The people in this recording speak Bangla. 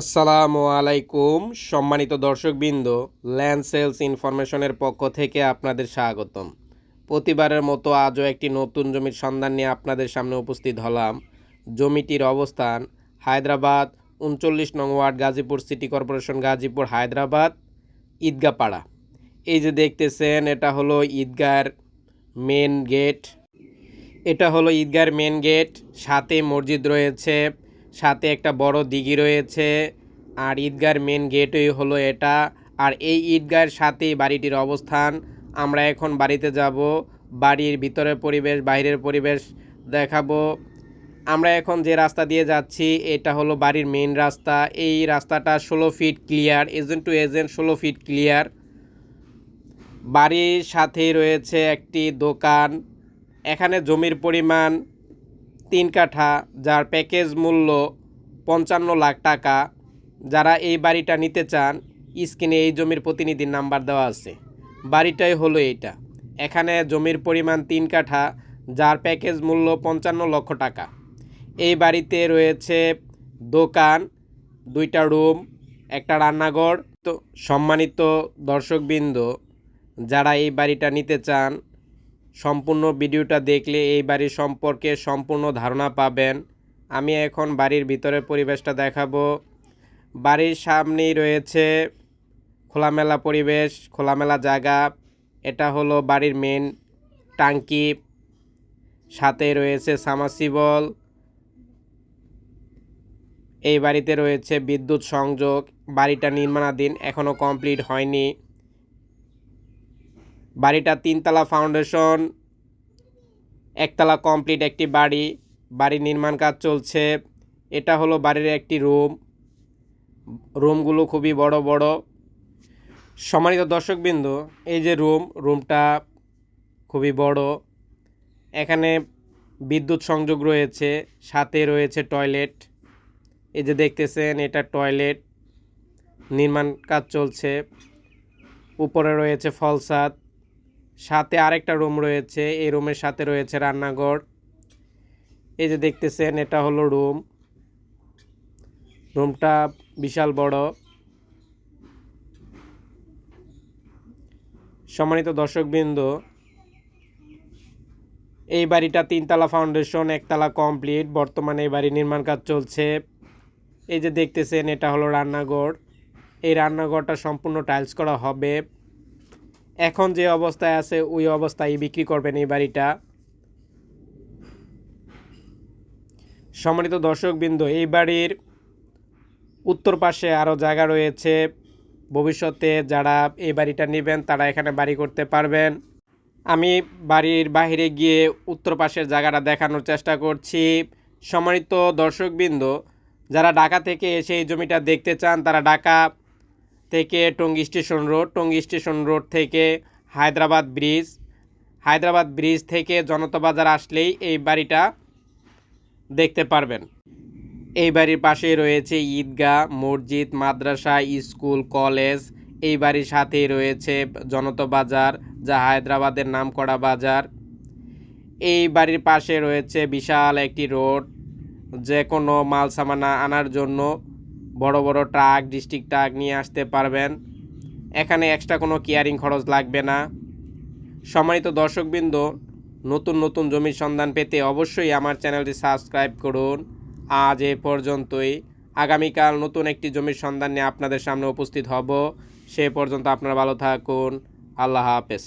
আসসালামু আলাইকুম সম্মানিত দর্শকবৃন্দ, ল্যান্ড সেলস ইনফরমেশনের পক্ষ থেকে আপনাদের স্বাগতম। প্রতিবারের মতো আজও একটি নতুন জমির সন্ধান নিয়ে আপনাদের সামনে উপস্থিত হলাম। জমিটির অবস্থান হায়দ্রাবাদ ৩৯ নং ward, Gazipur city corporation, Gazipur, Hyderabad, Idgapara. এই যে দেখতেছেন, এটা হলো ঈদগার মেন গেট। সাথে মসজিদ রয়েছে, সাথে একটা বড় দিঘি রয়েছে, আর ঈদগার মেন গেটই হলো এটা। আর এই ঈদগার সাথেই বাড়িটির অবস্থান। আমরা এখন বাড়িতে যাব, বাড়ির ভিতরের পরিবেশ, বাইরের পরিবেশ দেখাবো। আমরা এখন যে রাস্তা দিয়ে যাচ্ছি এটা হলো বাড়ির মেন রাস্তা। এই রাস্তাটা 16 feet clear, agent to agent 16 feet clear. বাড়ির সাথেই রয়েছে একটি দোকান। এখানে জমির পরিমাণ 3 কাঠা, যার প্যাকেজ মূল্য 55 লাখ টাকা। যারা এই বাড়িটা নিতে চান, স্ক্রিনে এই জমির প্রতিনিধির নাম্বার দেওয়া আছে। বাড়িটাই হলো এইটা। এখানে জমির পরিমাণ 3 কাঠা, যার প্যাকেজ মূল্য 55 লক্ষ টাকা। এই বাড়িতে রয়েছে দোকান, 2টা রুম, একটা রান্নাঘর। তো সম্মানিত দর্শকবৃন্দ, যারা এই বাড়িটা নিতে চান, সম্পূর্ণ ভিডিওটা দেখলে এই বাড়ির সম্পর্কে সম্পূর্ণ ধারণা পাবেন। আমি এখন বাড়ির ভিতরের পরিবেশটা দেখাবো। বাড়ির সামনেই রয়েছে খোলামেলা পরিবেশ, খোলামেলা জায়গা। এটা হলো বাড়ির মেন টাঙ্কি, সাথে রয়েছে সাবমার্সিবল। এই বাড়িতে রয়েছে বিদ্যুৎ সংযোগ। বাড়িটা নির্মাণাধীন, এখনও কমপ্লিট হয়নি। বাড়িটা 3তলা ফাউন্ডেশন, 1তলা কমপ্লিট একটি বাড়ি। বাড়ির নির্মাণ কাজ চলছে। এটা হলো বাড়ির একটি রুম। রুমগুলো খুবই বড় বড়। সম্মানিত দর্শকবৃন্দ, এই যে রুমটা খুবই বড়। এখানে বিদ্যুৎ সংযোগ রয়েছে, সাথে রয়েছে টয়লেট। এই যে দেখতেছেন, এটা টয়লেট, নির্মাণ কাজ চলছে। উপরে রয়েছে ফলসাদ, সাথে আরেকটা রুম রয়েছে। এই রুমের সাথে রয়েছে রান্নাঘর। এই যে দেখতেছেন, এটা হলো রুমটা বিশাল বড়। সম্মানিত দর্শকবৃন্দ, এই বাড়িটা 3তলা ফাউন্ডেশন, 1তলা কমপ্লিট। বর্তমানে এই বাড়ির নির্মাণ কাজ চলছে। এই যে দেখতেছেন, এটা হলো রান্নাঘর। এই রান্নাঘরটা সম্পূর্ণ টাইলস করা হবে। এখন যে অবস্থায় আছে ওই অবস্থায় বিক্রি করবেন এই বাড়িটা। সম্মানিত দর্শকবৃন্দ, এই বাড়ির উত্তর পাশে আরও জায়গা রয়েছে। ভবিষ্যতে যারা এই বাড়িটা নেবেন তারা এখানে বাড়ি করতে পারবেন। আমি বাড়ির বাইরে গিয়ে উত্তর পাশের জায়গাটা দেখানোর চেষ্টা করছি। সম্মানিত দর্শকবৃন্দ, যারা ঢাকা থেকে এসে এই জমিটা দেখতে চান, তারা ঢাকা থেকে টঙ্গী স্টেশন রোড থেকে হায়দ্রাবাদ ব্রিজ থেকে জনতা বাজার আসলেই এই বাড়িটা দেখতে পারবেন। এই বাড়ির পাশেই রয়েছে ঈদগাহ, মসজিদ, মাদ্রাসা, স্কুল, কলেজ। এই বাড়ির সাথেই রয়েছে জনতা বাজার, যা হায়দ্রাবাদের নামকরা বাজার। এই বাড়ির পাশে রয়েছে বিশাল একটি রোড। যে কোনো মাল সামান আনার জন্য বড় বড় ট্রাক, ডিস্ট্রিক্ট ট্রাক নিয়ে আসতে পারবেন। এখানে এক্সট্রা কোনো কেয়ারিং খরচ লাগবে না। সম্মানিত দর্শকবৃন্দ, নতুন নতুন জমির সন্ধান পেতে অবশ্যই আমার চ্যানেলটি সাবস্ক্রাইব করুন। আজ এ পর্যন্তই। আগামীকাল নতুন একটি জমির সন্ধান নিয়ে আপনাদের সামনে উপস্থিত হব। সে পর্যন্ত আপনারা ভালো থাকুন। আল্লাহ হাফেজ।